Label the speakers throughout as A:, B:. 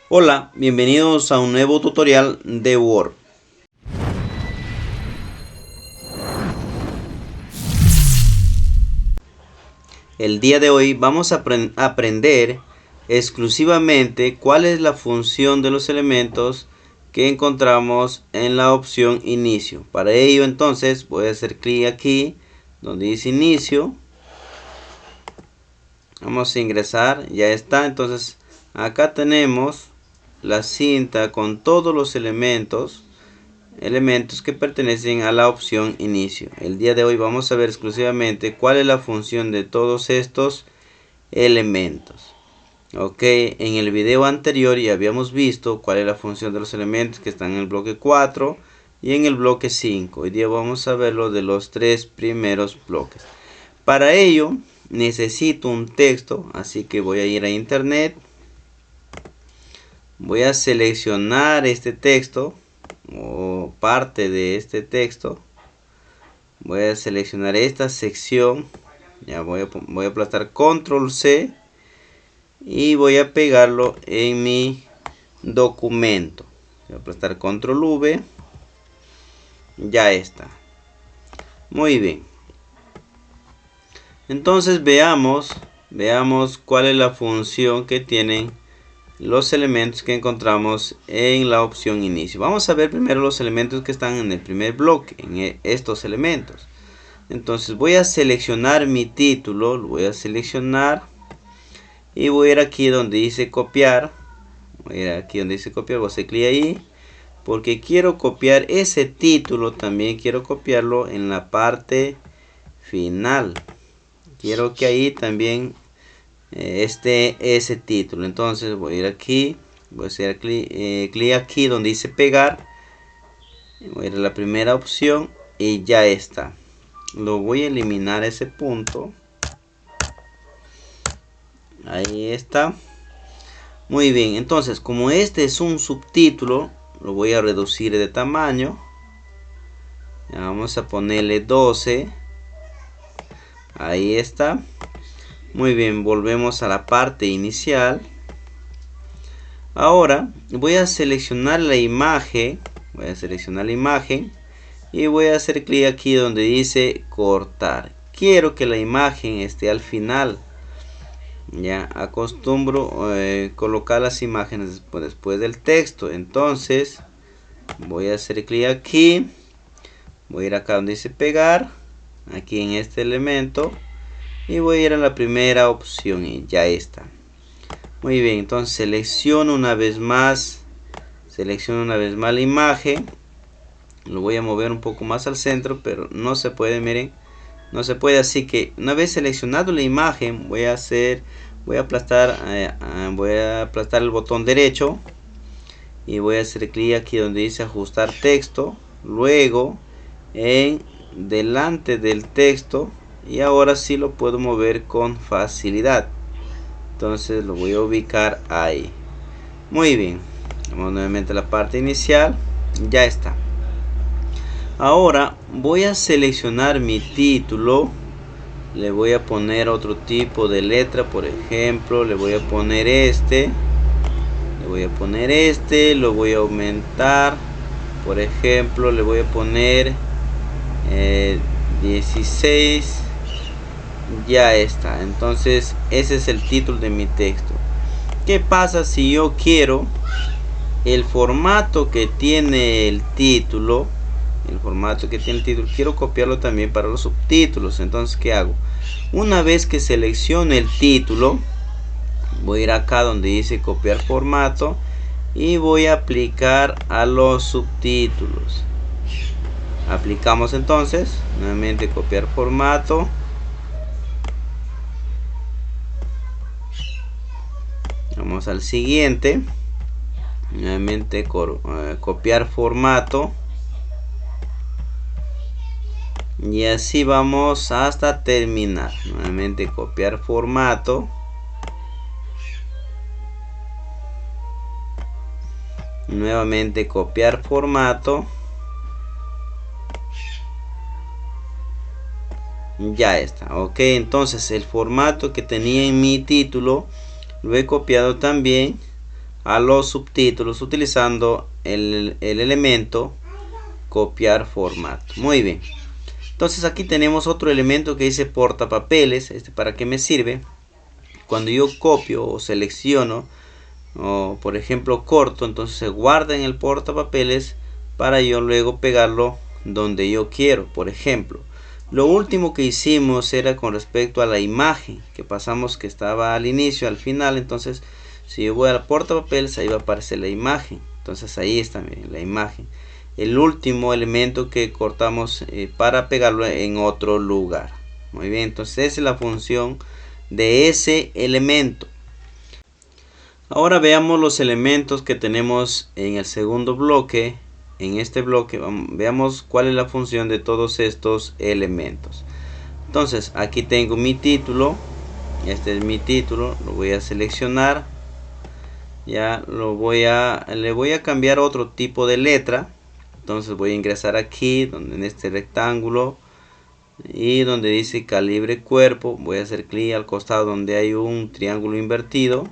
A: Hola, bienvenidos a un nuevo tutorial de Word. El día de hoy vamos a aprender exclusivamente cuál es la función de los elementos que encontramos en la opción inicio. Para ello entonces voy a hacer clic aquí donde dice inicio. Vamos a ingresar, ya está. Entonces acá tenemos la cinta con todos los elementos que pertenecen a la opción inicio. El día de hoy vamos a ver exclusivamente cuál es la función de todos estos elementos. Ok, en el video anterior ya habíamos visto cuál es la función de los elementos que están en el bloque 4 y en el bloque 5. Hoy día vamos a ver lo de los tres primeros bloques. Para ello necesito un texto, así que voy a ir a internet. Voy a seleccionar este texto o parte de este texto. Voy a seleccionar esta sección. Ya voy a aplastar control C y voy a pegarlo en mi documento. Voy a aplastar control V. Ya está. Muy bien. Entonces veamos cuál es la función que tienen los elementos que encontramos en la opción inicio. Vamos a ver primero los elementos que están en el primer bloque, en estos elementos. Entonces voy a seleccionar mi título, lo voy a seleccionar y voy a ir aquí donde dice copiar. Voy a ir aquí donde dice copiar, voy a hacer clic ahí porque quiero copiar ese título, también quiero copiarlo en la parte final. Quiero que ahí también esté ese título. Entonces voy a ir aquí, voy a hacer clic aquí donde dice pegar, voy a ir a la primera opción y ya está. Lo voy a eliminar ese punto. Ahí está. Muy bien, entonces como este es un subtítulo, lo voy a reducir de tamaño. Ya vamos a ponerle 12. Ahí está. Muy bien, volvemos a la parte inicial. Ahora voy a seleccionar la imagen. Y voy a hacer clic aquí donde dice cortar. Quiero que la imagen esté al final. Ya acostumbro colocar las imágenes después del texto. Entonces voy a hacer clic aquí. Voy a ir acá donde dice pegar. Aquí en este elemento. Y voy a ir a la primera opción y ya está. Muy bien, entonces selecciono una vez más la imagen. Lo voy a mover un poco más al centro, pero no se puede, miren. No se puede, así que una vez seleccionado la imagen, voy a aplastar el botón derecho. Y voy a hacer clic aquí donde dice ajustar texto. Luego en delante del texto. Y ahora sí lo puedo mover con facilidad. Entonces lo voy a ubicar ahí. Muy bien. Vamos nuevamente a la parte inicial. Ya está. Ahora voy a seleccionar mi título. Le voy a poner otro tipo de letra. Por ejemplo, le voy a poner este. Lo voy a aumentar. Por ejemplo, le voy a poner 16. Ya está. Entonces ese es el título de mi texto. ¿Qué pasa si yo quiero el formato que tiene el título? Quiero copiarlo también para los subtítulos. Entonces, ¿qué hago? Una vez que seleccione el título, voy a ir acá donde dice copiar formato y voy a aplicar a los subtítulos. Aplicamos entonces nuevamente copiar formato. Vamos al siguiente. Nuevamente copiar formato. Y así vamos hasta terminar. Nuevamente copiar formato. Nuevamente copiar formato. Ya está. Ok, entonces el formato que tenía en mi título lo he copiado también a los subtítulos utilizando el elemento copiar formato. Muy bien. Entonces aquí tenemos otro elemento que dice portapapeles. ¿Para qué me sirve? Cuando yo copio o selecciono o por ejemplo corto, entonces se guarda en el portapapeles para yo luego pegarlo donde yo quiero. Por ejemplo, lo último que hicimos era con respecto a la imagen que pasamos, que estaba al inicio, al final. Entonces si yo voy al portapapeles, ahí va a aparecer la imagen. Entonces ahí está, miren, la imagen, el último elemento que cortamos para pegarlo en otro lugar. Muy bien, entonces esa es la función de ese elemento. Ahora veamos los elementos que tenemos en el segundo bloque. En este bloque veamos cuál es la función de todos estos elementos. Entonces aquí tengo mi título. Este es mi título. Lo voy a seleccionar. Ya le voy a cambiar otro tipo de letra. Entonces voy a ingresar aquí en este rectángulo y donde dice calibre cuerpo, voy a hacer clic al costado donde hay un triángulo invertido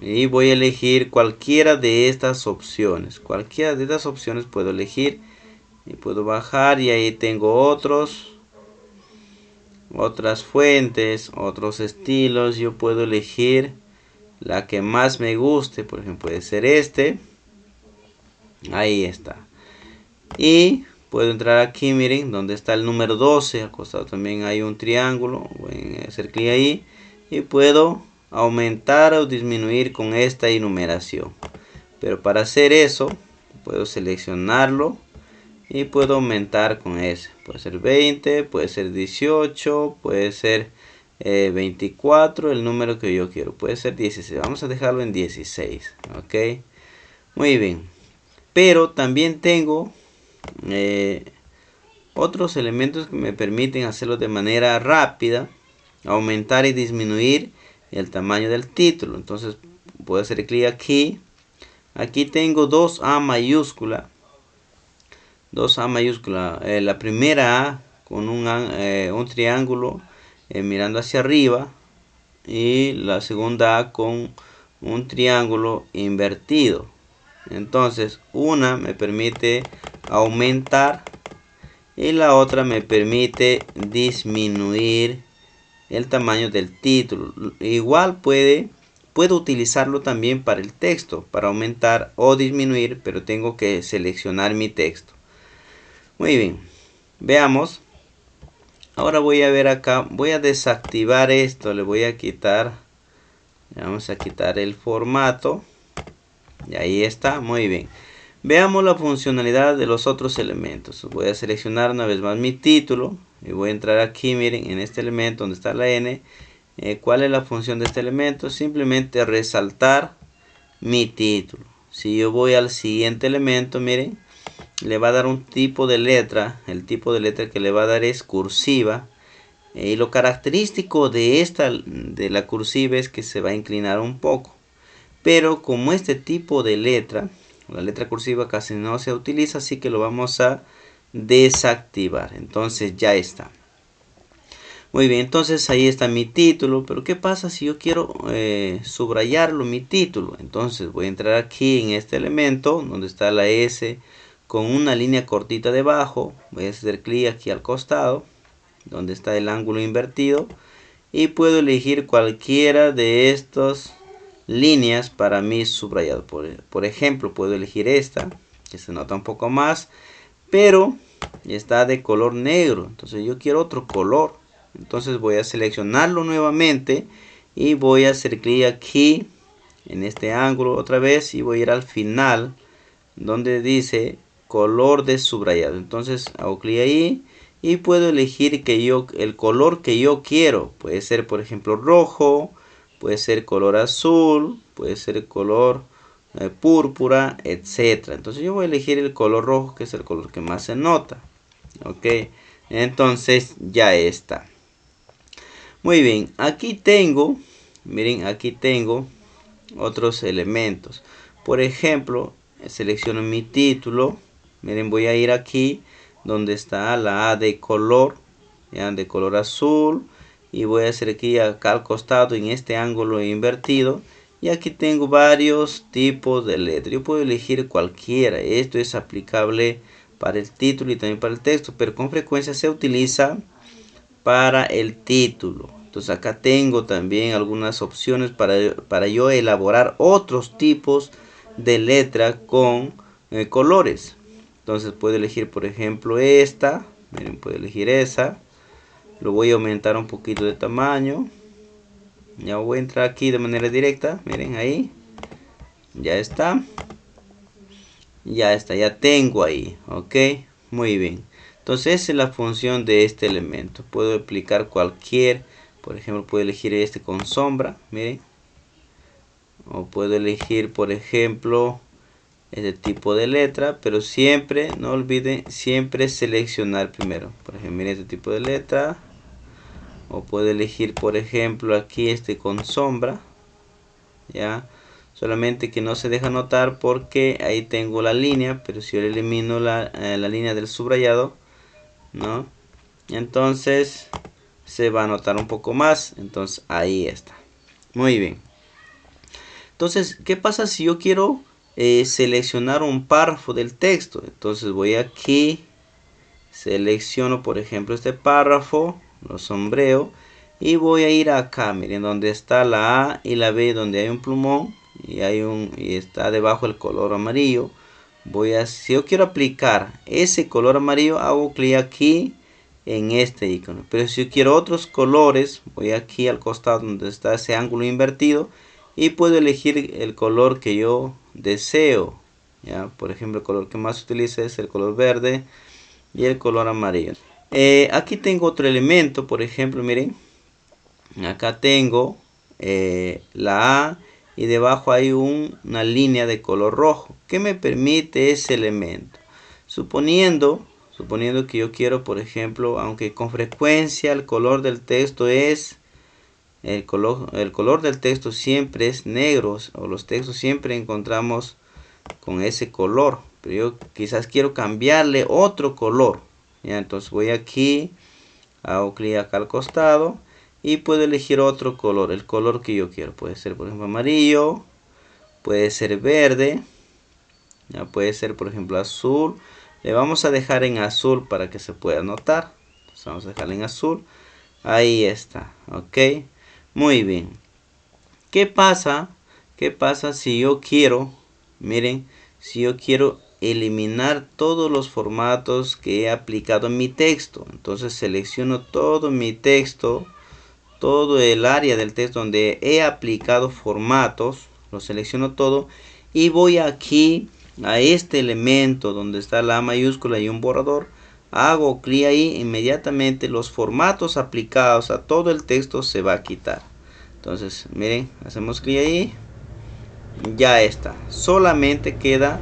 A: y voy a elegir cualquiera de estas opciones. Cualquiera de estas opciones puedo elegir y puedo bajar, y ahí tengo otras fuentes, otros estilos. Yo puedo elegir la que más me guste. Por ejemplo, puede ser este. Ahí está. Y puedo entrar aquí, miren, donde está el número 12. Al costado también hay un triángulo. Voy a hacer clic ahí y puedo aumentar o disminuir con esta enumeración. Pero para hacer eso, puedo seleccionarlo y puedo aumentar con ese. Puede ser 20, puede ser 18, puede ser 24, el número que yo quiero. Puede ser 16. Vamos a dejarlo en 16. Ok. Muy bien. Pero también tengo otros elementos que me permiten hacerlo de manera rápida, aumentar y disminuir el tamaño del título. Entonces puedo hacer clic aquí. Aquí tengo dos A mayúscula. La primera A con un triángulo mirando hacia arriba, y la segunda A con un triángulo invertido. Entonces una me permite aumentar y la otra me permite disminuir el tamaño del título. Igual puedo utilizarlo también para el texto, para aumentar o disminuir, pero tengo que seleccionar mi texto. Muy bien, veamos. Ahora voy a ver acá, voy a desactivar esto, le voy a quitar, vamos a quitar el formato. Y ahí está, muy bien. Veamos la funcionalidad de los otros elementos. Voy a seleccionar una vez más mi título y voy a entrar aquí, miren, en este elemento donde está la N. ¿Cuál es la función de este elemento? Simplemente resaltar mi título. Si yo voy al siguiente elemento, miren, le va a dar un tipo de letra. El tipo de letra que le va a dar es cursiva. Y lo característico de la cursiva es que se va a inclinar un poco. Pero como este tipo de letra, la letra cursiva casi no se utiliza, así que lo vamos a desactivar. Entonces ya está. Muy bien, entonces ahí está mi título. Pero ¿qué pasa si yo quiero subrayarlo, mi título? Entonces voy a entrar aquí en este elemento donde está la S con una línea cortita debajo. Voy a hacer clic aquí al costado donde está el ángulo invertido y puedo elegir cualquiera de estos líneas para mi subrayado. Por ejemplo, puedo elegir esta, que se nota un poco más, pero está de color negro. Entonces yo quiero otro color. Entonces voy a seleccionarlo nuevamente y voy a hacer clic aquí en este ángulo otra vez y voy a ir al final donde dice color de subrayado. Entonces hago clic ahí y puedo elegir el color que yo quiero. Puede ser, por ejemplo, rojo. Puede ser color azul, puede ser color púrpura, etcétera. Entonces yo voy a elegir el color rojo, que es el color que más se nota. Ok, entonces ya está. Muy bien, aquí tengo, miren, aquí tengo otros elementos. Por ejemplo, selecciono mi título. Miren, voy a ir aquí donde está la A de color, ya, de color azul. Y voy a hacer aquí acá al costado en este ángulo invertido. Y aquí tengo varios tipos de letra. Yo puedo elegir cualquiera. Esto es aplicable para el título y también para el texto, pero con frecuencia se utiliza para el título. Entonces acá tengo también algunas opciones para yo elaborar otros tipos de letra con colores. Entonces puedo elegir, por ejemplo, esta. Miren, puedo elegir esa. Lo voy a aumentar un poquito de tamaño. Ya voy a entrar aquí de manera directa. Miren ahí. Ya está. Ya está, ya tengo ahí. Ok, muy bien. Entonces esa es la función de este elemento. Puedo aplicar cualquier, por ejemplo, puedo elegir este con sombra. Miren. O puedo elegir, por ejemplo, este tipo de letra. Pero siempre, no olviden, siempre seleccionar primero. Por ejemplo, miren este tipo de letra. O puedo elegir, por ejemplo, aquí este con sombra. Ya. Solamente que no se deja notar porque ahí tengo la línea. Pero si yo le elimino la línea del subrayado, ¿no? Entonces se va a notar un poco más. Entonces ahí está. Muy bien. Entonces, ¿qué pasa si yo quiero seleccionar un párrafo del texto? Entonces voy aquí. Selecciono, por ejemplo, este párrafo. Lo sombreo. Y voy a ir acá. Miren donde está la A y la B. Donde hay un plumón. Y está debajo el color amarillo. Si yo quiero aplicar ese color amarillo, hago clic aquí en este icono. Pero si yo quiero otros colores, voy aquí al costado donde está ese ángulo invertido y puedo elegir el color que yo deseo. ¿Ya? Por ejemplo, el color que más se utiliza es el color verde y el color amarillo. Aquí tengo otro elemento, por ejemplo, miren. Acá tengo la A y debajo hay una línea de color rojo. ¿Qué me permite ese elemento? Suponiendo que yo quiero, por ejemplo, aunque con frecuencia el color del texto es el color del texto siempre es negro, o los textos siempre encontramos con ese color, pero yo quizás quiero cambiarle otro color. ¿Ya? Entonces voy aquí, hago clic acá al costado y puedo elegir otro color, el color que yo quiero. Puede ser, por ejemplo, amarillo, puede ser verde, ya puede ser, por ejemplo, azul. Le vamos a dejar en azul para que se pueda notar. Entonces vamos a dejarle en azul. Ahí está, ok. Muy bien. ¿Qué pasa? ¿Qué pasa si yo quiero, miren, si yo quiero eliminar todos los formatos que he aplicado en mi texto? Entonces selecciono todo mi texto, todo el área del texto donde he aplicado formatos, lo selecciono todo y voy aquí a este elemento donde está la A mayúscula y un borrador. Hago clic ahí, inmediatamente los formatos aplicados a todo el texto se va a quitar. Entonces, miren, hacemos clic ahí. Ya está. Solamente queda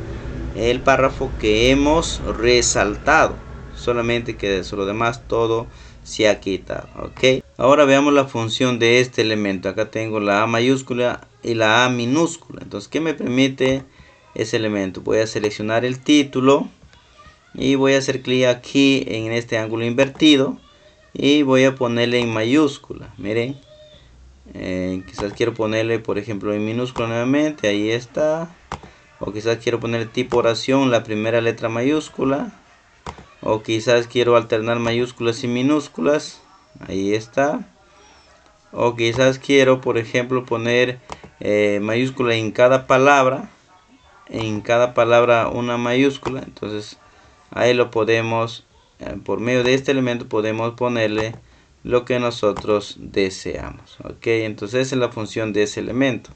A: el párrafo que hemos resaltado. Solamente queda eso. Lo demás todo se ha quitado. Ok. Ahora veamos la función de este elemento. Acá tengo la A mayúscula y la A minúscula. Entonces, ¿qué me permite ese elemento? Voy a seleccionar el título. Y voy a hacer clic aquí en este ángulo invertido. Y voy a ponerle en mayúscula. Miren. Quizás quiero ponerle, por ejemplo, en minúscula nuevamente. Ahí está. O quizás quiero poner tipo oración, la primera letra mayúscula. O quizás quiero alternar mayúsculas y minúsculas. Ahí está. O quizás quiero, por ejemplo, poner mayúscula en cada palabra. En cada palabra una mayúscula. Entonces ahí lo podemos, por medio de este elemento podemos ponerle lo que nosotros deseamos. Ok, entonces esa es la función de ese elemento.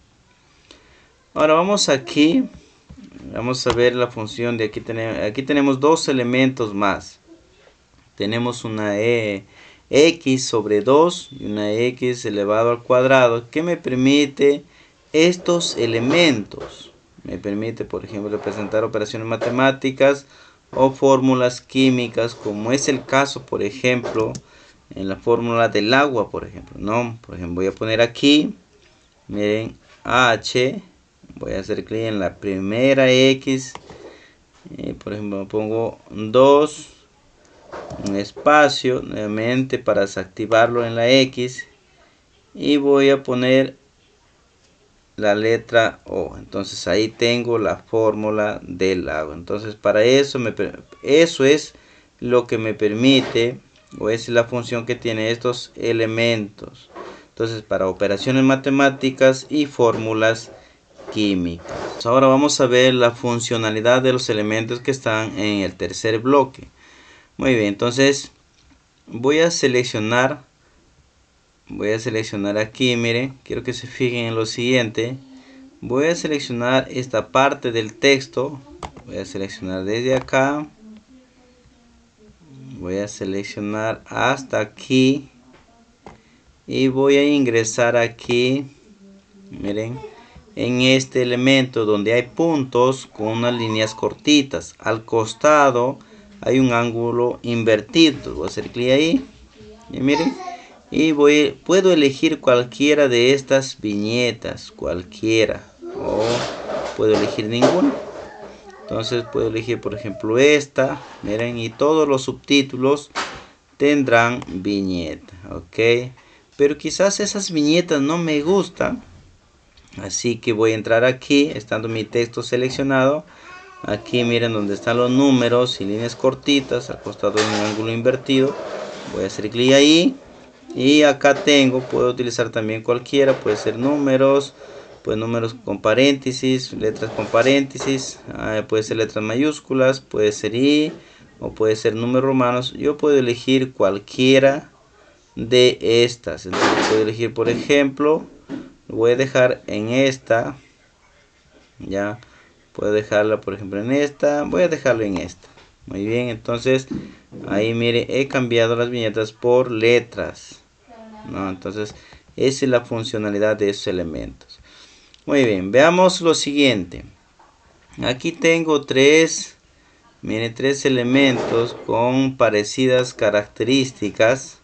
A: Ahora vamos aquí. Vamos a ver la función de aquí. Tenemos dos elementos más. Tenemos una x sobre 2 y una x elevado al cuadrado. ¿Qué me permite estos elementos? Me permite, por ejemplo, representar operaciones matemáticas o fórmulas químicas, como es el caso, por ejemplo, en la fórmula del agua, por ejemplo, ¿no? Por ejemplo, voy a poner aquí, miren, H, voy a hacer clic en la primera X, por ejemplo, pongo 2, un espacio, nuevamente para desactivarlo en la X, y voy a poner la letra O. Entonces ahí tengo la fórmula del lago. Entonces para eso, eso es lo que me permite, o es la función que tiene estos elementos. Entonces para operaciones matemáticas y fórmulas químicas. Ahora vamos a ver la funcionalidad de los elementos que están en el tercer bloque. Muy bien, entonces voy a seleccionar aquí, miren, quiero que se fijen en lo siguiente. Voy a seleccionar esta parte del texto, voy a seleccionar desde acá, voy a seleccionar hasta aquí y voy a ingresar aquí, miren, en este elemento donde hay puntos con unas líneas cortitas. Al costado hay un ángulo invertido. Voy a hacer clic ahí y miren, y puedo elegir cualquiera de estas viñetas, cualquiera, o puedo elegir ninguna. Entonces puedo elegir por ejemplo esta, miren, y todos los subtítulos tendrán viñeta, ok. Pero quizás esas viñetas no me gustan, así que voy a entrar aquí, estando mi texto seleccionado. Aquí miren donde están los números y líneas cortitas, al costado de un ángulo invertido. Voy a hacer clic ahí. Y acá puedo utilizar también cualquiera, puede ser números, pues números con paréntesis, letras con paréntesis, puede ser letras mayúsculas, puede ser I, o puede ser números romanos. Yo puedo elegir cualquiera de estas. Entonces puedo elegir, por ejemplo, lo voy a dejar en esta, ya, puedo dejarla por ejemplo en esta, voy a dejarlo en esta. Muy bien, entonces ahí mire, he cambiado las viñetas por letras, ¿no? Entonces esa es la funcionalidad de esos elementos. Muy bien, veamos lo siguiente. Aquí tengo tres elementos con parecidas características.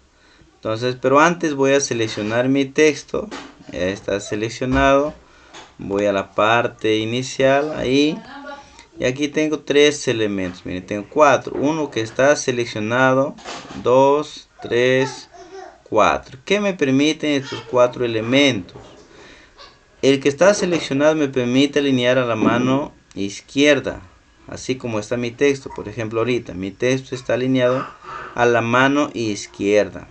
A: Entonces, pero antes voy a seleccionar mi texto. Ya está seleccionado. Voy a la parte inicial ahí. Y aquí tengo tres elementos. Miren, tengo cuatro. Uno que está seleccionado. 2, 3, 4. ¿Qué me permiten estos cuatro elementos? El que está seleccionado me permite alinear a la mano izquierda. Así como está mi texto. Por ejemplo, ahorita mi texto está alineado a la mano izquierda.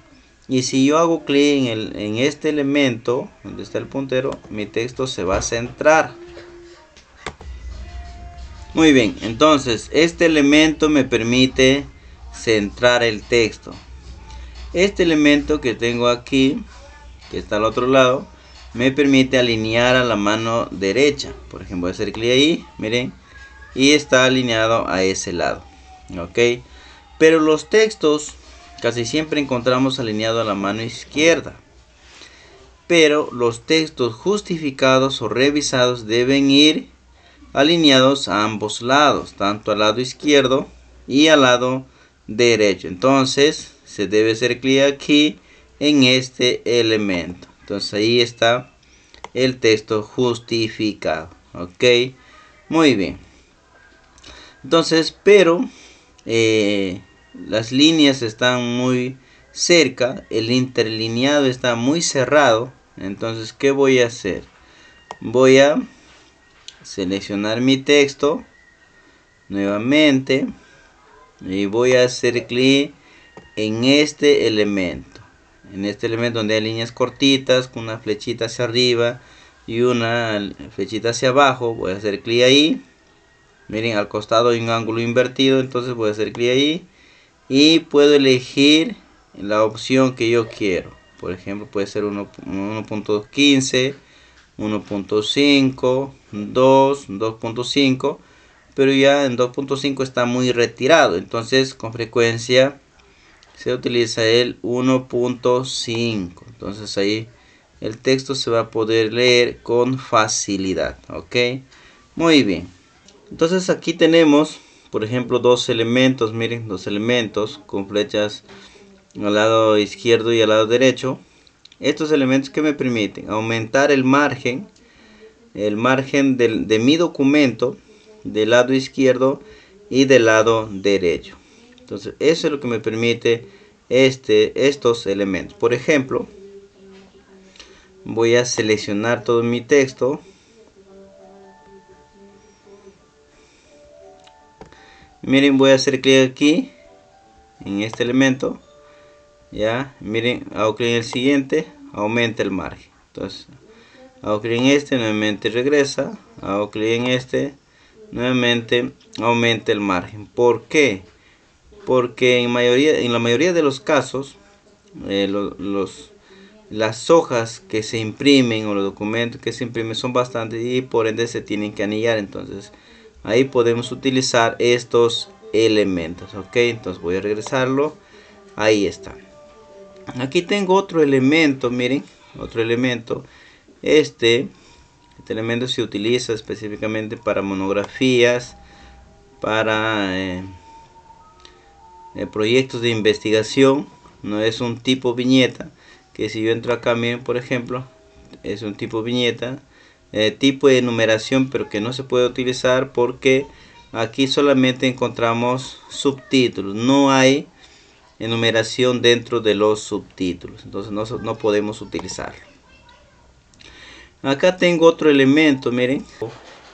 A: Y si yo hago clic en este elemento, donde está el puntero, mi texto se va a centrar. Muy bien, entonces este elemento me permite centrar el texto. Este elemento que tengo aquí, que está al otro lado, me permite alinear a la mano derecha. Por ejemplo, voy a hacer clic ahí, miren, y está alineado a ese lado. Ok, pero los textos casi siempre encontramos alineado a la mano izquierda. Pero los textos justificados o revisados deben ir alineados a ambos lados, tanto al lado izquierdo y al lado derecho. Entonces se debe hacer clic aquí en este elemento. Entonces ahí está el texto justificado. Ok, muy bien. Entonces, pero las líneas están muy cerca, el interlineado está muy cerrado. Entonces, ¿qué voy a hacer? Voy a seleccionar mi texto nuevamente y voy a hacer clic en este elemento. En este elemento donde hay líneas cortitas con una flechita hacia arriba y una flechita hacia abajo, voy a hacer clic ahí. Miren, al costado hay un ángulo invertido, entonces voy a hacer clic ahí y puedo elegir la opción que yo quiero. Por ejemplo, puede ser 1.15, 1.5, 2, 2.5, pero ya en 2.5 está muy retirado, entonces con frecuencia se utiliza el 1.5. entonces ahí el texto se va a poder leer con facilidad. Ok, muy bien. Entonces aquí tenemos, por ejemplo, dos elementos, miren, dos elementos con flechas al lado izquierdo y al lado derecho. Estos elementos que me permiten aumentar el margen de mi documento del lado izquierdo y del lado derecho. Entonces eso es lo que me permite estos elementos. Por ejemplo, voy a seleccionar todo mi texto. Miren, voy a hacer clic aquí en este elemento. Ya, miren, hago clic en el siguiente, aumenta el margen. Entonces, hago clic en este, nuevamente regresa. Hago clic en este, nuevamente aumenta el margen. ¿Por qué? Porque en la mayoría de los casos, las hojas que se imprimen o los documentos que se imprimen son bastantes y por ende se tienen que anillar. Entonces, ahí podemos utilizar estos elementos. Ok, entonces voy a regresarlo. Ahí está. Aquí tengo otro elemento, miren, otro elemento. Este elemento se utiliza específicamente para monografías, para proyectos de investigación. No es un tipo viñeta, que si yo entro acá, miren, por ejemplo, es un tipo viñeta, tipo de numeración, pero que no se puede utilizar porque aquí solamente encontramos subtítulos, no hay enumeración dentro de los subtítulos, entonces no podemos utilizarlo. Acá tengo otro elemento, miren,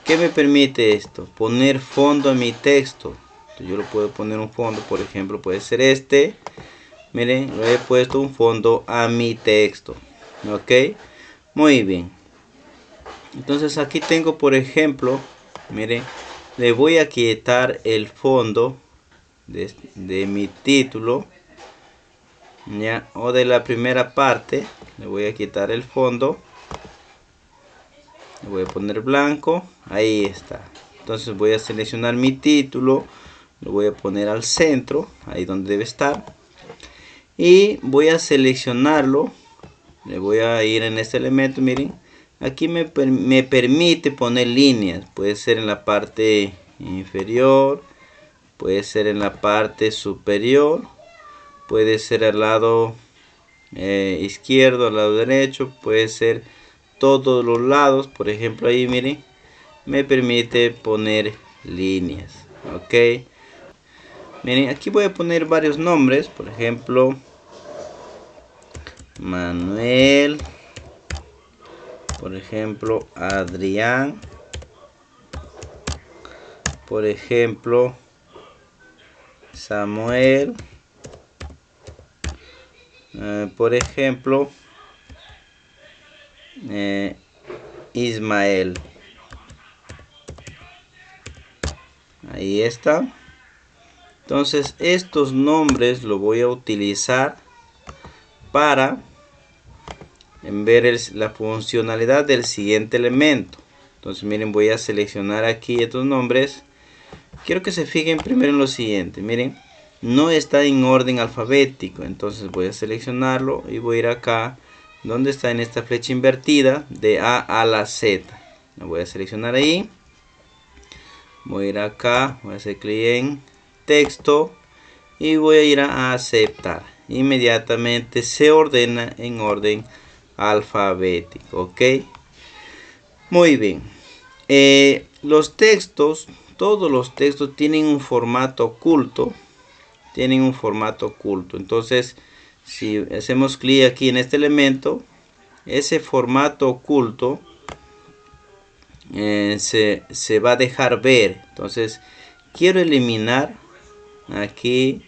A: que me permite esto, poner fondo a mi texto. Entonces yo lo puedo poner un fondo, por ejemplo, puede ser este. Miren, le he puesto un fondo a mi texto. Ok, muy bien. Entonces aquí tengo, por ejemplo, miren, le voy a quitar el fondo de mi título, ya, o de la primera parte. Le voy a quitar el fondo, le voy a poner blanco. Ahí está. Entonces voy a seleccionar mi título, lo voy a poner al centro, ahí donde debe estar, y voy a seleccionarlo. Le voy a ir en este elemento, miren, aquí me permite poner líneas. Puede ser en la parte inferior, puede ser en la parte superior, puede ser al lado izquierdo, al lado derecho, puede ser todos los lados. Por ejemplo, ahí miren, me permite poner líneas. Ok, miren, aquí voy a poner varios nombres, por ejemplo, Manuel, por ejemplo, Adrián, por ejemplo, Samuel, por ejemplo, Ismael. Ahí está. Entonces estos nombres los voy a utilizar para ver la funcionalidad del siguiente elemento. Entonces miren, voy a seleccionar aquí estos nombres. Quiero que se fijen primero en lo siguiente. Miren, no está en orden alfabético. Entonces voy a seleccionarlo y voy a ir acá donde está en esta flecha invertida de A a la Z. Lo voy a seleccionar ahí. Voy a ir acá, voy a hacer clic en texto y voy a ir a aceptar. Inmediatamente se ordena en orden alfabético. Ok, muy bien. Los textos, todos los textos tienen un formato oculto. Entonces, si hacemos clic aquí en este elemento, ese formato oculto se va a dejar ver. Entonces quiero eliminar aquí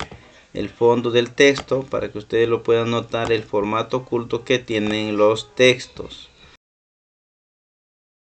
A: el fondo del texto para que ustedes lo puedan notar, el formato oculto que tienen los textos.